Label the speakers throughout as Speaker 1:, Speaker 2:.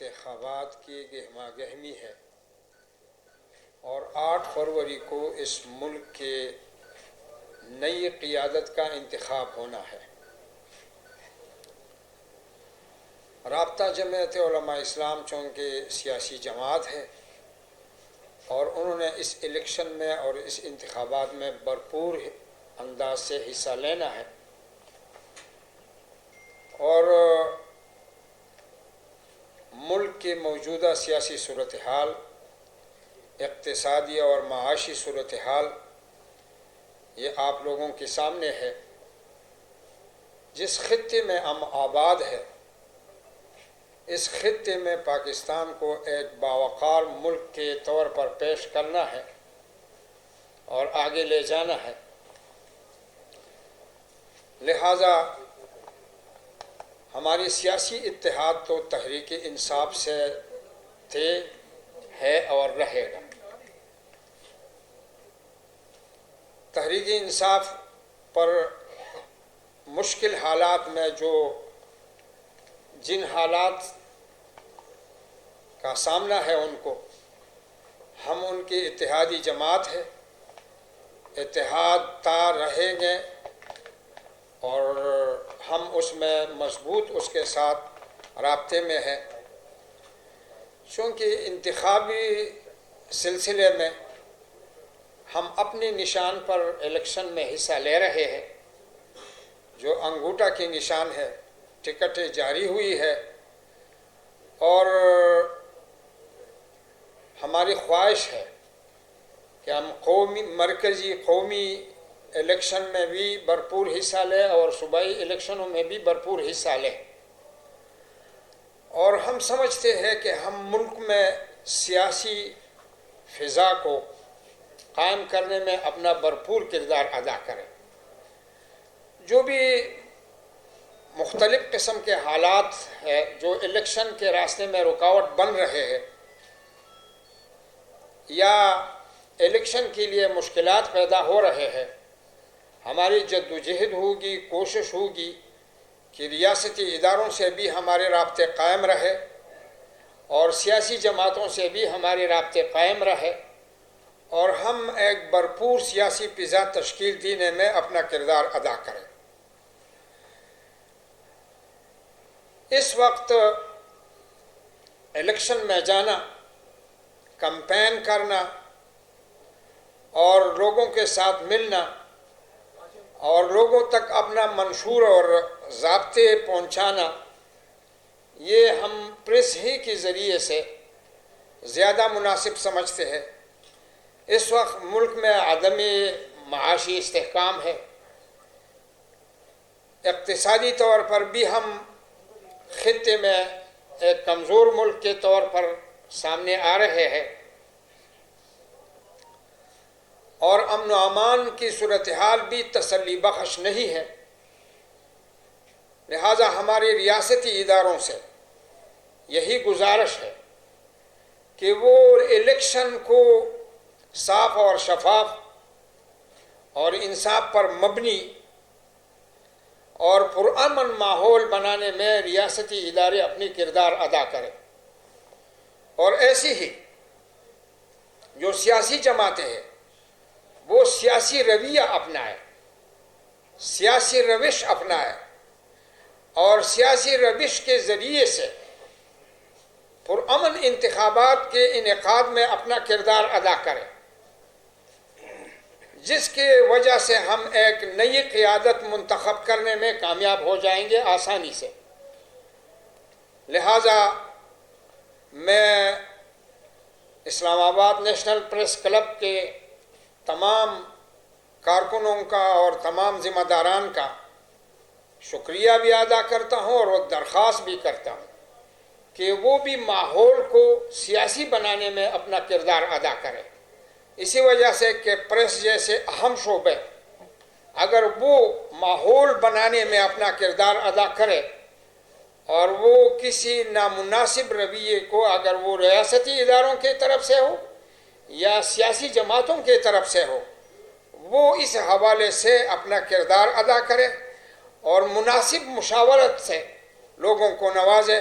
Speaker 1: انتخابات کی گہما گہمی ہے اور 8 فروری کو اس ملک کے نئی قیادت کا انتخاب ہونا ہے۔ رابطہ جمعیت علماء اسلام چونکہ سیاسی جماعت ہے اور انہوں نے اس الیکشن میں اور اس انتخابات میں بھرپور انداز سے حصہ لینا ہے، اور ملک کی موجودہ سیاسی صورتحال، اقتصادی اور معاشی صورتحال یہ آپ لوگوں کے سامنے ہے۔ جس خطے میں ہم آباد ہے، اس خطے میں پاکستان کو ایک باوقار ملک کے طور پر پیش کرنا ہے اور آگے لے جانا ہے۔ لہذا ہماری سیاسی اتحاد تو تحریک انصاف سے تھے، ہے اور رہے گا۔ تحریک انصاف پر مشکل حالات میں جن حالات کا سامنا ہے ان کو، ہم ان کی اتحادی جماعت ہے، اتحاد تا رہیں گے اور ہم اس میں مضبوط اس کے ساتھ رابطے میں ہیں، چونکہ انتخابی سلسلے میں ہم اپنے نشان پر الیکشن میں حصہ لے رہے ہیں، جو انگوٹھا کی نشان ہے، ٹکٹیں جاری ہوئی ہے، اور ہماری خواہش ہے کہ ہم مرکزی قومی الیکشن میں بھی بھرپور حصہ لیں اور صوبائی الیکشنوں میں بھی بھرپور حصہ لیں، اور ہم سمجھتے ہیں کہ ہم ملک میں سیاسی فضا کو قائم کرنے میں اپنا بھرپور کردار ادا کریں۔ جو بھی مختلف قسم کے حالات ہیں جو الیکشن کے راستے میں رکاوٹ بن رہے ہیں یا الیکشن کے لیے مشکلات پیدا ہو رہے ہیں، ہماری جدوجہد ہوگی، کوشش ہوگی کہ ریاستی اداروں سے بھی ہمارے رابطے قائم رہے اور سیاسی جماعتوں سے بھی ہمارے رابطے قائم رہے، اور ہم ایک بھرپور سیاسی فضا تشکیل دینے میں اپنا کردار ادا کریں۔ اس وقت الیکشن میں جانا، کمپین کرنا اور لوگوں کے ساتھ ملنا اور لوگوں تک اپنا منشور اور ضابطے پہنچانا، یہ ہم پریس ہی کے ذریعے سے زیادہ مناسب سمجھتے ہیں۔ اس وقت ملک میں عدم معاشی استحکام ہے، اقتصادی طور پر بھی ہم خطے میں ایک کمزور ملک کے طور پر سامنے آ رہے ہیں، اور امن و امان کی صورتحال بھی تسلی بخش نہیں ہے۔ لہذا ہماری ریاستی اداروں سے یہی گزارش ہے کہ وہ الیکشن کو صاف اور شفاف اور انصاف پر مبنی اور پرامن ماحول بنانے میں ریاستی ادارے اپنی کردار ادا کریں، اور ایسی ہی جو سیاسی جماعتیں ہیں وہ سیاسی رویہ اپنائیں، سیاسی روش اپنائیں اور سیاسی روش کے ذریعے سے پرامن انتخابات کے انعقاد میں اپنا کردار ادا کریں، جس کی وجہ سے ہم ایک نئی قیادت منتخب کرنے میں کامیاب ہو جائیں گے آسانی سے۔ لہذا میں اسلام آباد نیشنل پریس کلب کے تمام کارکنوں کا اور تمام ذمہ داران کا شکریہ بھی ادا کرتا ہوں، اور وہ درخواست بھی کرتا ہوں کہ وہ بھی ماحول کو سیاسی بنانے میں اپنا کردار ادا کرے۔ اسی وجہ سے کہ پریس جیسے اہم شعبے اگر وہ ماحول بنانے میں اپنا کردار ادا کرے اور وہ کسی نامناسب رویے کو اگر وہ ریاستی اداروں کی طرف سے ہو یا سیاسی جماعتوں کی طرف سے ہو، وہ اس حوالے سے اپنا کردار ادا کرے اور مناسب مشاورت سے لوگوں کو نوازے۔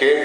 Speaker 2: KP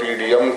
Speaker 2: PDM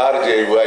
Speaker 2: RJY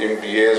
Speaker 2: MPAs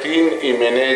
Speaker 2: 3 MNA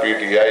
Speaker 2: PTI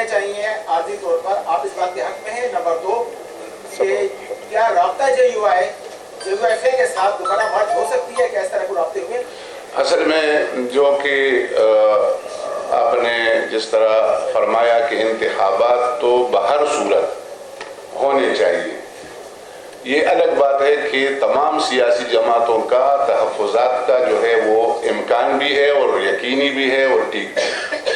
Speaker 3: دینے چاہیے عارضی طور پر، آپ اس بات کے حق میں ہیں؟ نمبر 2 کہ کیا رابطہ JUIFA کے ساتھ دوبارہ مرج ہو سکتی ہے؟ کہ اس طرح کو رابطے ہوئے؟
Speaker 2: اصل میں جو کہ آپ نے جس طرح فرمایا کہ انتخابات تو بہر صورت ہونے چاہیے، یہ الگ بات ہے کہ تمام سیاسی جماعتوں کا تحفظات کا جو ہے وہ امکان بھی ہے اور یقینی بھی ہے اور ٹھیک بھی ہے،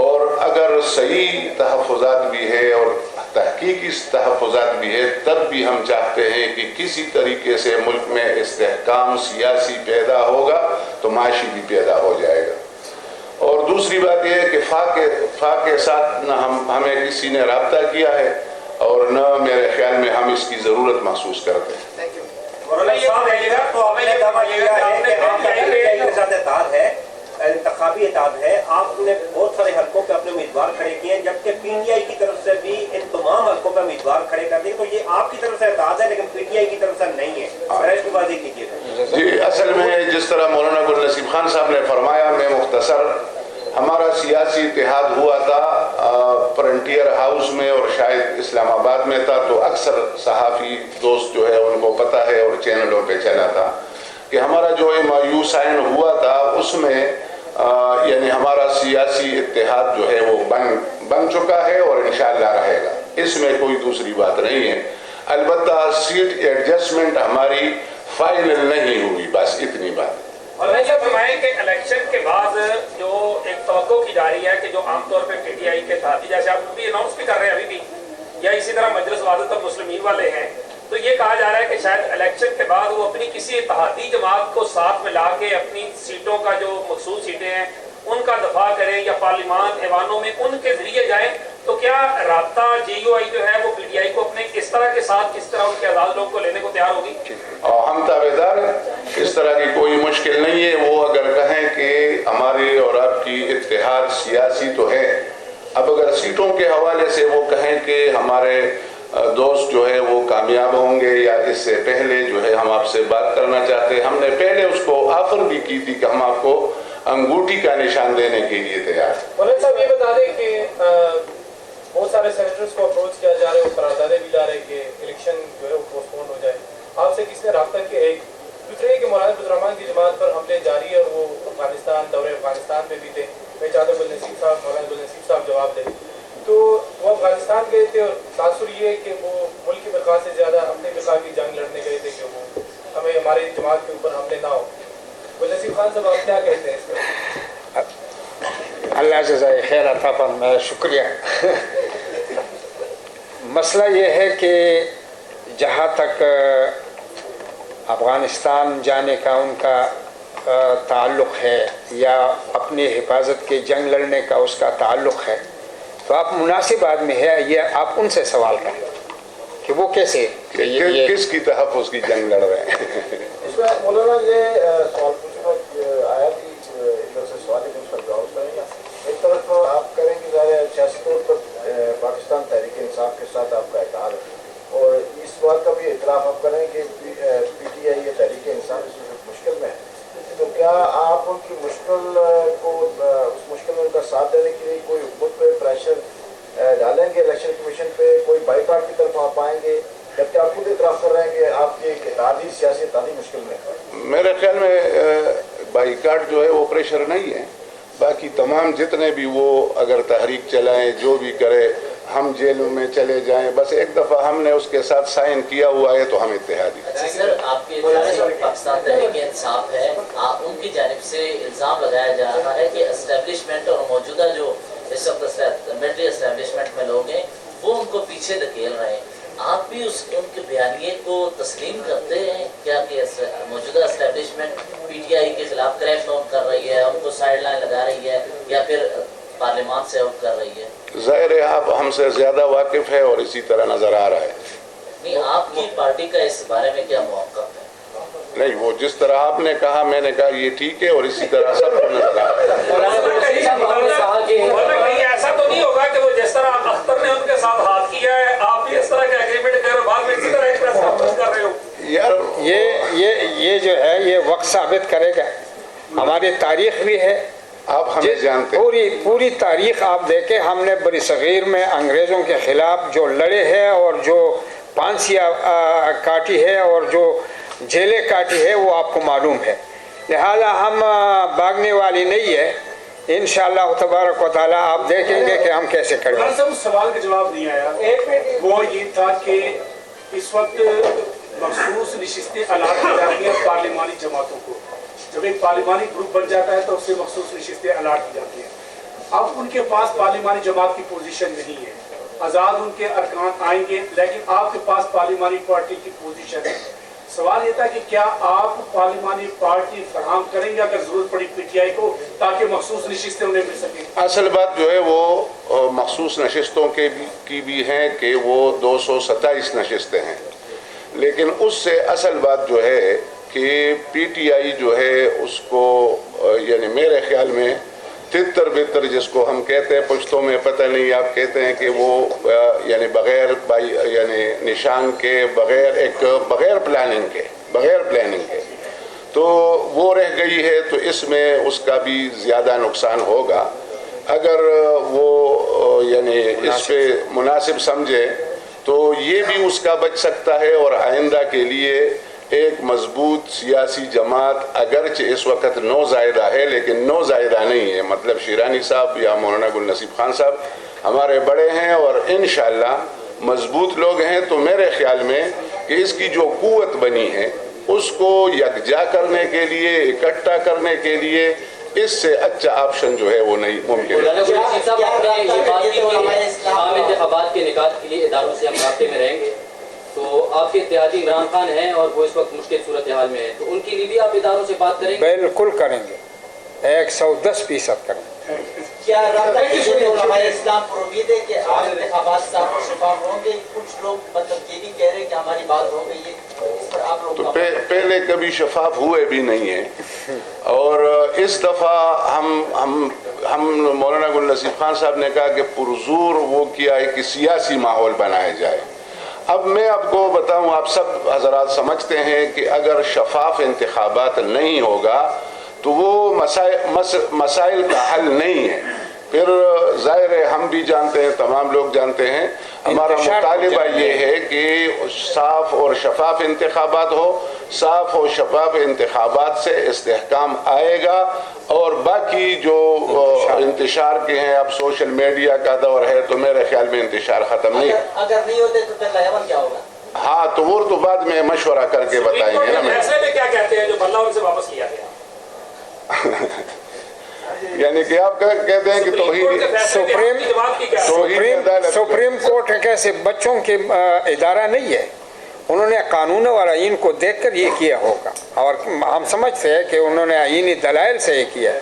Speaker 2: اور اگر صحیح تحفظات بھی ہے اور تحقیقی تحفظات بھی ہے، تب بھی ہم چاہتے ہیں کہ کسی طریقے سے ملک میں استحکام سیاسی پیدا ہوگا تو معاشی بھی پیدا ہو جائے گا۔ اور دوسری بات یہ ہے کہ فا کے ساتھ نہ ہمیں کسی نے رابطہ کیا ہے اور نہ میرے خیال میں ہم اس کی ضرورت محسوس کرتے ہیں۔
Speaker 4: انتخابی اتحاد ہے، آپ نے بہت سارے حلقوں پہ اپنے امیدوار کھڑے کیے ہیں، جبکہ PTI کی طرف سے بھی ان تمام حلقوں پہ امیدوار کھڑے کر دیے، تو یہ آپ کی طرف سے اتحاد ہے لیکن PTI کی طرف سے نہیں ہے، بحث کی بازی کیجیے۔
Speaker 2: جی، اصل میں جس طرح مولانا گل نصیب خان صاحب نے فرمایا، میں مختصر، ہمارا سیاسی اتحاد ہوا تھا فرنٹیئر ہاؤس میں اور شاید اسلام آباد میں تھا، تو اکثر صحافی دوست جو ہے ان کو پتہ ہے اور چینلوں پہ چلا تھا کہ ہمارا جو MOU سائن ہوا تھا اس میں یعنی ہمارا سیاسی اتحاد جو ہے وہ بن چکا ہے اور انشاءاللہ رہے گا، اس میں کوئی دوسری بات نہیں ہے۔ البتہ سیٹ ایڈجسٹمنٹ ہماری فائنل نہیں ہوئی، بس اتنی بات۔
Speaker 5: اور میں یہ فرمائیں کہ الیکشن کے بعد جو ایک توقع کی جا رہی ہے کہ جو عام طور پہ PTI کے اتحادی، جیسے آپ بھی اناؤنس بھی کر رہے ہیں ابھی بھی، یا اسی طرح مجلس وحدت المسلمین والے ہیں، تو یہ کہا جا رہا ہے کہ شاید الیکشن کے بعد وہ اپنی کسی اتحادی جماعت کو ساتھ میں لا کے اپنی سیٹوں کا جو مخصوص سیٹیں ہیں ان کا دفاع کریں یا پارلیمان ایوانوں میں ان کے ذریعے جائیں، تو کیا رابطہ JUI جو ہے وہ PTI کو اپنے اس طرح کے ساتھ کس طرح ان کے آزاد لوگ کو لینے کو تیار ہوگی؟
Speaker 2: ہم تابعدار ہیں، اس طرح کی کوئی مشکل نہیں ہے۔ وہ اگر کہیں کہ ہماری اور آپ کی اتحاد سیاسی تو ہے، اب اگر سیٹوں کے حوالے سے وہ کہیں کہ ہمارے دوست جو ہے وہ کامیاب ہوں گے یا اس سے پہلے جو ہے ہم آپ سے بات کرنا چاہتے ہیں، ہم نے پہلے اس کو آفر بھی کی تھی کہ ہم آپ کو انگوٹھی کا نشان دینے کے لیے تیار ہیں۔
Speaker 6: مولانا صاحب یہ بتا دیں کہ بہت سارے سینیٹرز کو اپروچ کیا جا رہا ہے، وہ قراردادیں بھی لا رہے ہیں کہ الیکشن جو ہے وہ پوسٹ پون ہو جائے، آپ سے کس نے رابطہ کیا؟ ایک دوسرے کہ مولانا عبدالرحمان کی جماعت پر حملے جاری ہے اور وہ دورے افغانستان میں بھی تھے، میں چاہتا ہوں مولانا گل نصیب صاحب جواب دیں۔ تو وہ افغانستان گئے تھے اور تاثر یہ کہ وہ ملک کی بقا سے زیادہ اپنے بقا کی جنگ لڑنے گئے تھے کہ وہ ہمیں ہماری جماعت کے اوپر حملے نہ ہو۔ گل نصیب خان صاحب آپ کیا کہتے ہیں اس میں؟
Speaker 1: اللہ جزائے خیر عطا فرمائے، شکریہ۔ مسئلہ یہ ہے کہ جہاں تک افغانستان جانے کا ان کا تعلق ہے یا اپنی حفاظت کے جنگ لڑنے کا اس کا تعلق ہے، تو آپ مناسب آدمی ہے، یہ آپ ان سے سوال کریں کہ وہ کیسے
Speaker 2: کس کی تحفظ کی جنگ لڑ رہے ہیں۔
Speaker 7: اس میں مولانا یہ سوال پوچھنا آیا کہ ادھر سے سوال ہے کہ اس کا جواب کریں۔ ایک طرف آپ کریں کہ ظاہر سیاسی طور پر پاکستان تحریک انصاف کے ساتھ آپ کا اتحاد ہے، اور اس بات کا بھی اعتراف آپ کریں کہ PTI یا تحریک انصاف اس وقت مشکل میں ہے، تو کیا آپ ان کی مشکل کو اس مشکل میں ان کا ساتھ دینے کے لیے کوئی حکومت پہ پریشر ڈالیں گے، الیکشن کمیشن پہ کوئی بائیکاٹ کی طرف آپ آئیں گے، جبکہ آپ خود اعتراف کر رہے ہیں کہ آپ کی اتحادی سیاسی اتحادی مشکل میں ہے؟
Speaker 2: میرے خیال میں بائیکاٹ جو ہے وہ پریشر نہیں ہے، باقی تمام جتنے بھی وہ اگر تحریک چلائیں جو بھی کرے، ہم جیلوں میں چلے جائیں، بس ایک دفعہ ہم نے اس کے ساتھ سائن کیا ہوا ہے تو ہم اتحادی۔
Speaker 8: اچھا سر، آپ کے پاکستان تحریک انصاف ہے، ان کی جانب سے الزام لگایا جا رہا ہے کہ اسٹیبلشمنٹ اور موجودہ جو اس وقت ملٹری اسٹیبلشمنٹ میں لوگ ہیں وہ ان کو پیچھے دھکیل رہے ہیں، آپ بھی ان کے بیانیے کو تسلیم کرتے ہیں کیا کہ موجودہ اسٹیبلشمنٹ PTI کے خلاف کریک ڈاؤن کر رہی ہے، ان کو سائڈ لائن لگا رہی ہے یا پھر پارلیمان سے آؤٹ کر رہی ہے؟
Speaker 2: ظاہر ہے آپ ہم سے زیادہ واقف ہے اور اسی طرح نظر آ رہا ہے۔
Speaker 8: نہیں، آپ کی پارٹی کا اس بارے میں کیا موقف ہے؟
Speaker 2: نہیں، وہ جس طرح آپ نے کہا میں نے کہا یہ ٹھیک ہے اور اسی طرح سب کو نظر آ رہا ہے۔
Speaker 5: ایسا تو نہیں ہوگا کہ وہ جس طرح اختر نے ان کے ساتھ ہاتھ کیا ہے آپ بھی اس طرح کے ایگریمنٹ کر رہے ہو، بعد میں اسی طرح ایک پریس کانفرنس کر رہے ہو؟
Speaker 2: یار
Speaker 1: یہ جو ہے یہ وقت ثابت کرے گا، ہماری تاریخ بھی ہے
Speaker 2: آپ ہمیں جانتے ہیں
Speaker 1: پوری تاریخ آپ دیکھیں، ہم نے بری صغیر میں انگریزوں کے خلاف جو لڑے ہیں اور جو پھانسیاں کاٹی ہے اور جو جیلیں کاٹی ہے وہ آپ کو معلوم ہے، لہذا ہم بھاگنے والی نہیں ہے. انشاءاللہ تبارک و تعالیٰ آپ دیکھیں گے کہ ہم کیسے کریں.
Speaker 9: مولانا صاحب اس سوال کا جواب نہیں آیا، وہ یہ تھا کہ اس وقت مخصوص نشستیں الاٹ کی جاتی ہیں پارلیمانی جماعتوں کو. جب ایک پارلیمانی گروپ بن جاتا ہے تو اس سے مخصوص نشستیں الاٹ کی جاتی ہیں. اب ان کے پاس پارلیمانی جماعت کی پوزیشن نہیں ہے، آزاد ان کے ارکان آئیں گے، لیکن آپ کے پاس پارلیمانی پارٹی کی پوزیشن ہے. سوال یہ تھا کہ کیا آپ پارلیمانی پارٹی فراہم کریں گے اگر ضرورت پڑی پی ٹی آئی کو، تاکہ مخصوص نشستیں انہیں مل سکیں؟
Speaker 2: اصل بات جو ہے وہ مخصوص نشستوں کی بھی ہیں کہ وہ 227 نشستیں ہیں، لیکن اس سے اصل بات جو ہے کہ پی ٹی آئی جو ہے اس کو یعنی میرے خیال میں تتر بتر جس کو ہم کہتے ہیں پشتوں میں پتہ نہیں آپ کہتے ہیں کہ وہ یعنی بغیر یعنی نشان کے بغیر پلاننگ کے تو وہ رہ گئی ہے. تو اس میں اس کا بھی زیادہ نقصان ہوگا. اگر وہ یعنی اس پہ مناسب سمجھے تو یہ بھی اس کا بچ سکتا ہے، اور آئندہ کے لیے ایک مضبوط سیاسی جماعت اگرچہ اس وقت نو زائدہ ہے لیکن نو زائدہ نہیں ہے. مطلب شیرانی صاحب یا مولانا گل نصیب خان صاحب ہمارے بڑے ہیں اور انشاءاللہ مضبوط لوگ ہیں. تو میرے خیال میں کہ اس کی جو قوت بنی ہے اس کو یکجا کرنے کے لیے، اکٹھا کرنے کے لیے اس سے اچھا آپشن جو ہے وہ نہیں ممکن ہے.
Speaker 10: مولانا گل نصیب صاحب، آپ نے یہ بات کی کہ عام انتخابات کے نکات کے لیے اداروں سے ہم رابطے میں رہیں گے، تو آپ کے اتحادی عمران خان ہیں اور وہ اس وقت مشکل صورتحال میں ہیں، تو ان کے لیے بھی آپ اداروں سے بات کریں گے؟
Speaker 1: بالکل کریں گے، 110% کریں گے.
Speaker 11: کیا رابطہ کی ضرورت علماء اسلام پر امید ہے کہ آپ انتخابات صاف اور شفاف ہوں گے؟ کچھ لوگ مطلب یہ بھی کہہ رہے ہیں کہ ہماری بات ہو گئی ہے، اس پر آپ لوگ
Speaker 2: تو پہلے کبھی شفاف ہوئے بھی نہیں ہیں، اور اس دفعہ ہم مولانا گل نصیب خان صاحب نے کہا کہ پرزور وہ کیا ہے کہ سیاسی ماحول بنایا جائے. اب میں آپ کو بتاؤں، آپ سب حضرات سمجھتے ہیں کہ اگر شفاف انتخابات نہیں ہوگا تو وہ مسائل کا حل نہیں ہے. پھر ظاہر ہے ہم بھی جانتے ہیں، تمام لوگ جانتے ہیں، ہمارا مطالبہ یہ ہے کہ صاف اور شفاف انتخابات ہو. صاف اور شفاف انتخابات سے استحکام آئے گا، اور باقی جو انتشار کے ہیں، اب سوشل میڈیا کا دور ہے تو میرے خیال میں انتشار ختم نہیں.
Speaker 11: اگر نہیں ہوتے تو پھر لاہور کیا ہوگا؟
Speaker 2: ہاں تو وہ تو بعد میں مشورہ کر کے بتائیں گے نا.
Speaker 5: فیصلے میں کیا کہتے ہیں جو بلّہ ان سے واپس لیا گیا؟
Speaker 2: یعنی کہ آپ کہتے ہیں کہ
Speaker 1: سپریم کورٹ ایک ایسے بچوں کے ادارہ نہیں ہے، انہوں نے قانون اور آئین کو دیکھ کر یہ کیا ہوگا، اور ہم سمجھتے ہیں کہ انہوں نے آئینی دلائل سے یہ کیا ہے.